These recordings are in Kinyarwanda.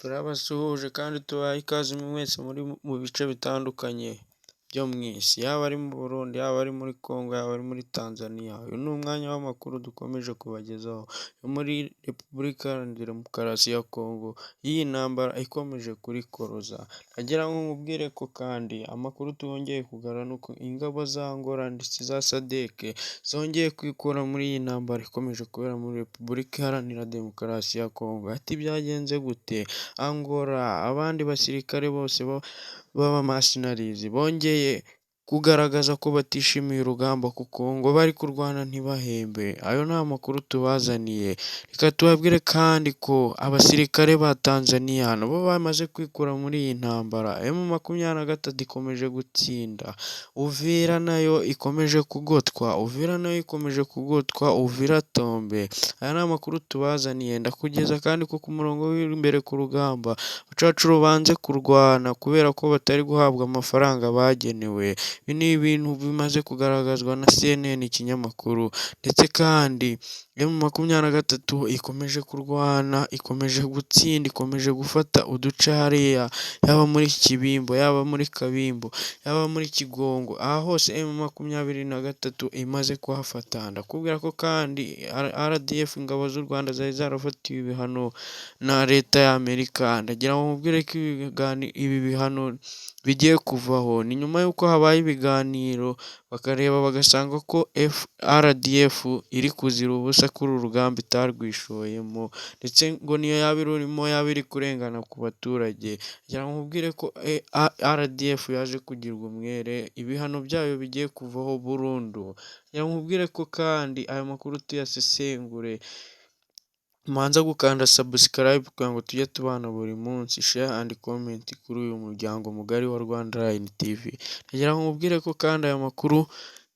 Turabasuhuje kandi tubaha ikaze mwese muri mu bice bitandukanye byo mu isi, yaba ari mu Burundi, yaba ari muri Congo, yaba ari muri Tanzania. Uyu ni umwanya w'amakuru dukomeje kubagezaho yo muri Repubulika Iharanira Demokarasi ya Congo, iyi ntambara ikomeje kurikoroza. Nagira ngo nkubwire ko kandi amakuru twongeye kugarura ni uko ingabo za Angola ndetse za SADC zongeye kwikura muri iyi ntambara ikomeje kubera muri Repubulika Iharanira Demokarasi ya Congo. Ati byagenze gute? Angola, abandi basirikare bose b'abamashinarizi bongeye kugaragaza ko batishimiye urugamba kuko ngo bari kurwana ntibahembe. Ayo ni amakuru tubazaniye. Reka tubabwire kandi ko abasirikare ba Tanzania nabo bamaze kwikura muri iyi ntambara. M23 ikomeje gutsinda. Uvira nayo ikomeje kugotwa. Uvira tombe. Aya ni amakuru tubazaniye. Ndakugeza kandi ko ku murongo w'imbere ku rugamba abacacuru banze kurwana kubera ko batari guhabwa amafaranga bagenewe. Ibi ni ibintu bimaze kugaragazwa na CNN ikinyamakuru, ndetse kandi M23 ikomeje kurwana, ikomeje gutsinda, ikomeje gufata uduce hariya, yaba muri Kibimbo, yaba muri Kabimbo, yaba muri Kigongo, aha hose M23 imaze kuhafata. Ndakubwira ko kandi RDF, ingabo z'u Rwanda, zari zarafatiwe ibihano na leta ya Amerika. Ndagira ngo nkubwire ko ibi bihano bigiye kuvaho. Ni nyuma y'uko habaye ibiganiro bakareba bagasanga ko RDF iri kuzira ubusa kuri uru rugamba itarwishoyemo, ndetse ngo niyo yaba irurimo yaba iri kurengana ku baturage. Ndagira ngo nkubwire ko RDF yaje kugirwa umwere, ibihano byayo bigiye kuvaho burundu. Ndagira ngo nkubwire ko kandi aya makuru tuyasesengure, manza gukanda subscribe kugira ngo tujye tubana buri munsi, share and comment kuri uyu muryango mugari wa Rwandaline TV. Ndagira ngo nkubwire ko kandi aya makuru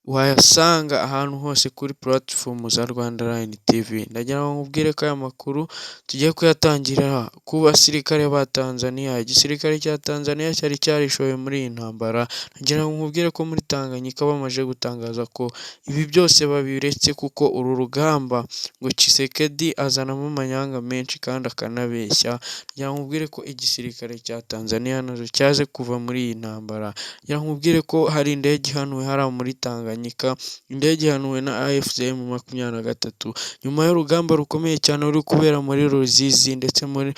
wayasanga ahantu hose kuri platform za Rwandaline TV. Ndagira ngo nkubwire ko aya makuru tugiye kuyatangira ku basirikare ba Tanzania. Igisirikare cya Tanzania cyari cyarishoye muri iyi ntambara. Ndagira ngo nkubwire ko muri Tanganyika bamaze gutangaza ko ibi byose babiretse kuko uru rugamba ngo Tshisekedi azanamo amanyanga menshi kandi akanabeshya. Ndagira ngo nkubwire ko igisirikare cya Tanzania nazo cyaje kuva muri iyi ntambara. Ndagira ngo nkubwire ko hari indege ihanuwe hariya muri Tanganyika, indege ihanuwe na AFC/M23 nyuma y'urugamba rukomeye cyane ruri kubera muri Ruzizi ndetse muri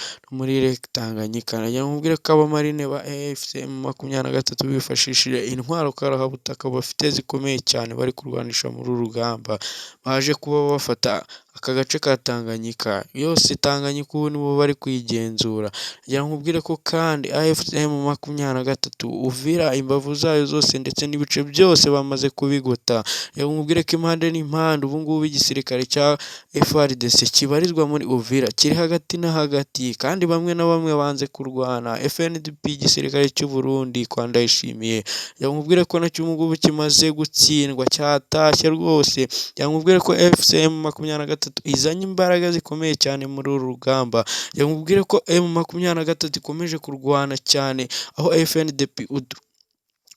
Lake Tanganyika. Ndagira ngo nkubwire ko abamarine ba AFC/M23 bifashishije intwaro karahabutaka bafite zikomeye cyane bari kurwanisha muri uru rugamba, baje kuba bafata aka gace ka Tanganyika yose. Tanganyika ubu nibo bari kuyigenzura. Ndagira ngo nkubwire ko kandi AFC/M23 Uvira, imbavu zayo zose ndetse n'ibice byose bamaze kubigota. Ndagira ngo nkubwire ko impande n'impande ubu ngubu igisirikare cya FARDC kibarizwa muri Uvira kiri hagati na hagati, kandi bamwe na bamwe banze kurwana. FNDP, igisirikare cy'u Burundi kwa Ndayishimiye, ndagira ngo nkubwire ko nacyo ubu ngubu kimaze gutsindwa, cyatashye rwose. Ndagira ngo nkubwire ko AFC/M23 izanye imbaraga zikomeye cyane muri uru rugamba. Ndagira ngo nkubwire ko M23 ikomeje kurwana cyane, aho FNDP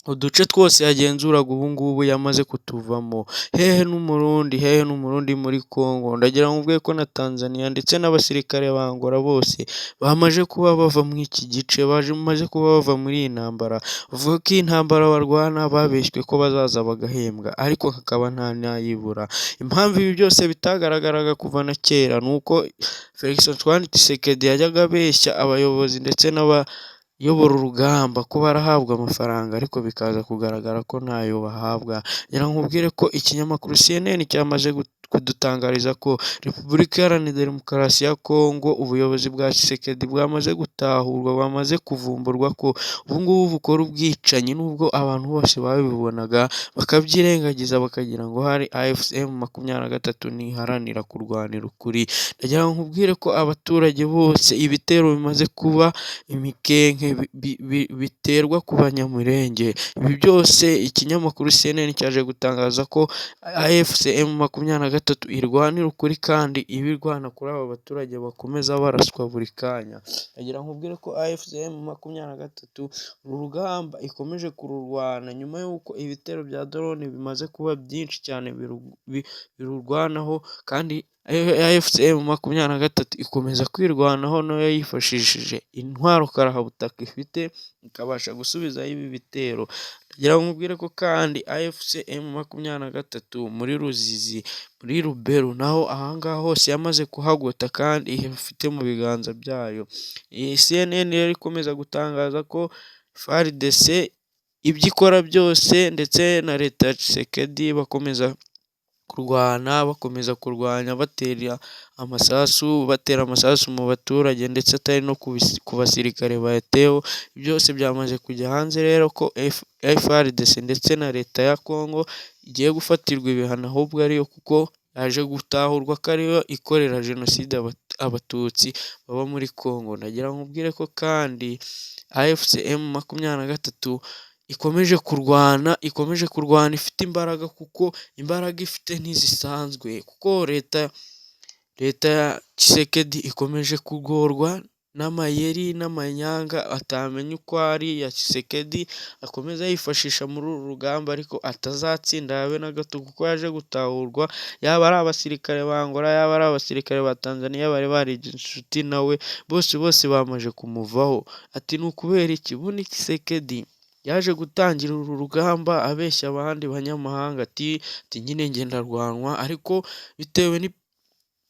uduce twose yagenzuraga ubu ngubu yamaze kutuvamo. Hehe n'umurundi muri Congo. Ndagira ngo nkubwire ko na Tanzania ndetse n'abasirikare ba Angola bose bamaze kuba bava muri iki gice, bamaze kuba bava muri iyi ntambara. Bavuga ko iyi ntambara barwana babeshywe ko bazaza bagahembwa, ariko hakaba nta nayibura. Impamvu ibi byose bitagaragaraga kuva na kera ni uko Felix Antoine Tshisekedi yajyaga abeshya abayobozi ndetse n'abayobora urugamba ko barahabwa amafaranga, ariko bikaza kugaragara ko ntayo bahabwa. Ndagira ngo nkubwire ko ikinyamakuru CNN cyamaze kudutangariza ko Repubulika Iharanira Demokarasi ya Congo, ubuyobozi bwa Tshisekedi bwamaze gutahurwa, bamaze kuvumburwa ko ubu ngubu bukora ubwicanyi, nubwo abantu bose babibonaga bakabyirengagiza bakagira ngo hari AFC/M23 ntiharanira kurwanira ukuri. Ndagira ngo nkubwire ko abaturage bose ibitero bimaze kuba imikenke biterwa ku Banyamulenge. Ibi byose ikinyamakuru CNN cyaje gutangaza ko AFC/M23 irwanira ukuri kandi ibirwana kuri aba baturage bakomeza baraswa buri kanya. Ndagira ngo nkubwire ko AFC/M23 uru rugamba ikomeje kururwana nyuma y'uko ibitero bya drone bimaze kuba byinshi cyane birurwanaho, kandi AFC M23 ikomeza kwirwanaho nayo yifashishije intwaro karahabutaka ifite, ikabasha gusubizayo ibi bitero. Ndagira ngo nkubwire ko kandi AFC M23 muri Ruzizi, muri Rubero naho aha ngaha hose yamaze kuhagota kandi ifite mu biganza byayo. Iyi CNN rero ikomeza gutangaza ko FARDC ibyo ikora byose ndetse na leta ya Tshisekedi bakomeza kurwanya batera amasasu mu baturage ndetse atari no ku basirikare bayatewe. Byose byamaze kujya hanze rero ko FARDC ndetse na leta ya Congo igiye gufatirwa ibihano, ahubwo ariyo kuko yaje gutahurwa ko ariyo ikorera jenoside abatutsi baba muri Congo. Ndagira ngo nkubwire ko kandi AFC M23 ikomeje kurwana ifite imbaraga, kuko imbaraga ifite ntizisanzwe, kuko leta ya Tshisekedi ikomeje kugorwa n'amayeri n'amanyanga atamenya uko ari ya Tshisekedi akomeza yifashisha muri uru rugamba, ariko atazatsinda habe na gato, kuko yaje gutahurwa. Yaba ari abasirikare ba Angola, yaba ari abasirikare ba Tanzania bari barigize inshuti nawe, bose bamaze kumuvaho. Ati ni ukubera iki? Ubundi Tshisekedi yaje gutangira uru rugamba abeshya abandi banyamahanga ati nyine njye ndarwanwa, ariko bitewe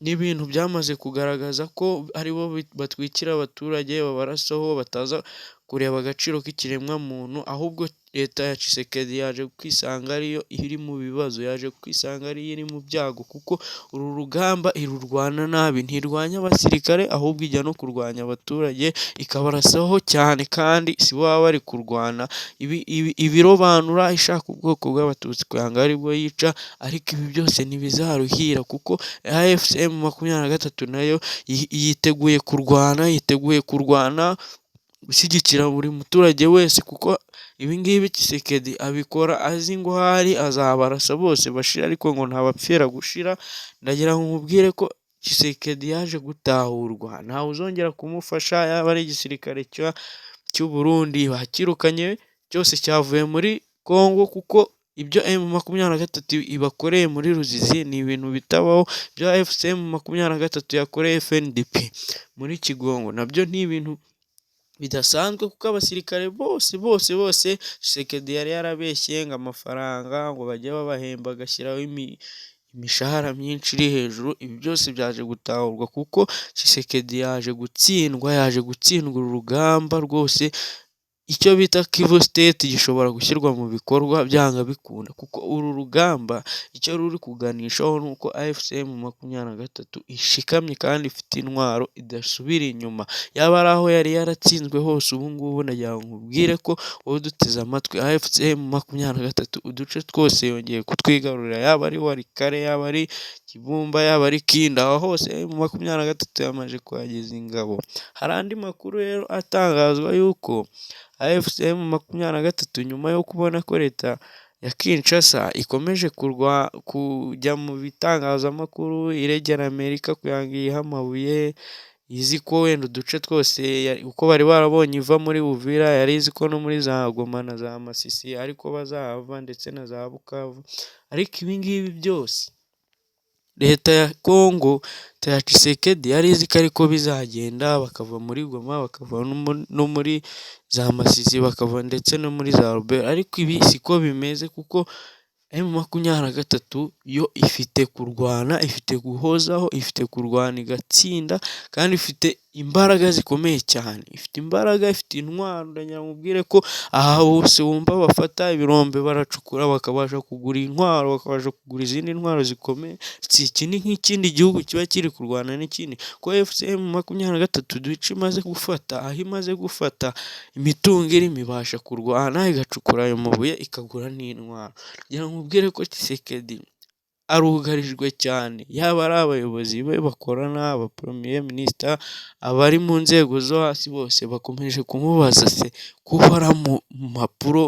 n'ibintu byamaze kugaragaza ko aribo batwikira abaturage babarasaho, bataza kureba agaciro k'ikiremwamuntu, ahubwo leta ya Tshisekedi yaje kwisanga ariyo iri mu bibazo, yaje kwisanga ariyo iri mu byago, kuko uru rugamba irurwana nabi, ntirwanya abasirikare ahubwo ijya no kurwanya abaturage ikabarasaho cyane, kandi si bo baba bari kurwana, ibirobanura ishaka ubwoko bw'abatutsi kugira ngo aribwo yica, ariko ibi byose ntibizaruhira, kuko AFC M23 nayo yiteguye kurwana gushyigikira buri muturage wese, kuko ibi ngibi Tshisekedi abikora azi ngo hari azabarasa bose bashira, ariko ngo ntabapfira gushira. Ndagira ngo nkubwire ko Tshisekedi yaje gutahurwa, ntawe uzongera kumufasha, yaba ari igisirikare cy'u Burundi bakirukanye, cyose cyavuye muri Congo, kuko ibyo M23 ibakoreye muri Ruzizi ni ibintu bitabaho. Ibyo AFC M23 yakoreye FNDP muri Kigongo nabyo ni ibintu bidasanzwe, kuko abasirikare bose Tshisekedi yari yarabeshye ngo amafaranga ngo bajye babahemba, agashyiraho imishahara myinshi iri hejuru. Ibi byose byaje gutahurwa, kuko Tshisekedi yaje gutsindwa uru rugamba rwose. Icyo bita Kivu State gishobora gushyirwa mu bikorwa byanga bikunda, kuko uru rugamba icyo ruri kuganishaho ni uko AFC M23 ishikamye kandi ifite intwaro idasubira inyuma, yaba ari aho yari yaratsinzwe hose. Ubu ngubu nagira ngo nkubwire ko wowe duteze amatwi, AFC M23 uduce twose yongeye kutwigarurira, yaba ari Walikale, yaba ari Kibumba, yaba ari Kinda, aho hose M23 yamaze kuhageza ingabo. Hari andi makuru rero atangazwa yuko AFC M23 nyuma yo kubona ko leta ya Kinshasa ikomeje kujya mu bitangazamakuru iregera Amerika kugira ngo iyihe amabuye, izi ko wenda uduce twose uko bari barabonye iva muri Uvira, yari izi ko no muri za Goma na za Masisi ariko bazahava, ndetse na za Bukavu. Ariko ibi ngibi byose leta ya Congo ya Tshisekedi yari izi ko ariko bizagenda, bakava muri Goma, bakava no muri za Masisi, bakava ndetse no muri za Rubero. Ariko ibi siko bimeze, kuko M23 yo ifite kurwana, ifite guhozaho, ifite kurwana igatsinda, kandi ifite imbaraga zikomeye cyane, ifite imbaraga, ifite intwaro. Ndagira ngo nkubwire ko aha hose wumva bafata ibirombe baracukura, bakabasha kugura intwaro, bakabasha kugura izindi ntwaro zikomeye. Si iki ni nk'ikindi gihugu kiba kiri kurwana n'ikindi, ko AFC M23 duce imaze gufata, aho imaze gufata imitungo irimo ibasha kurwana, igacukura ayo mabuye, ikagura n'intwaro. Ndagira ngo nkubwire ko Tshisekedi arugarijwe cyane, yaba ari abayobozi be bakorana, aba Premier Minister, abari mu nzego zo hasi, bose bakomeje kumubaza se kubara mu mpapuro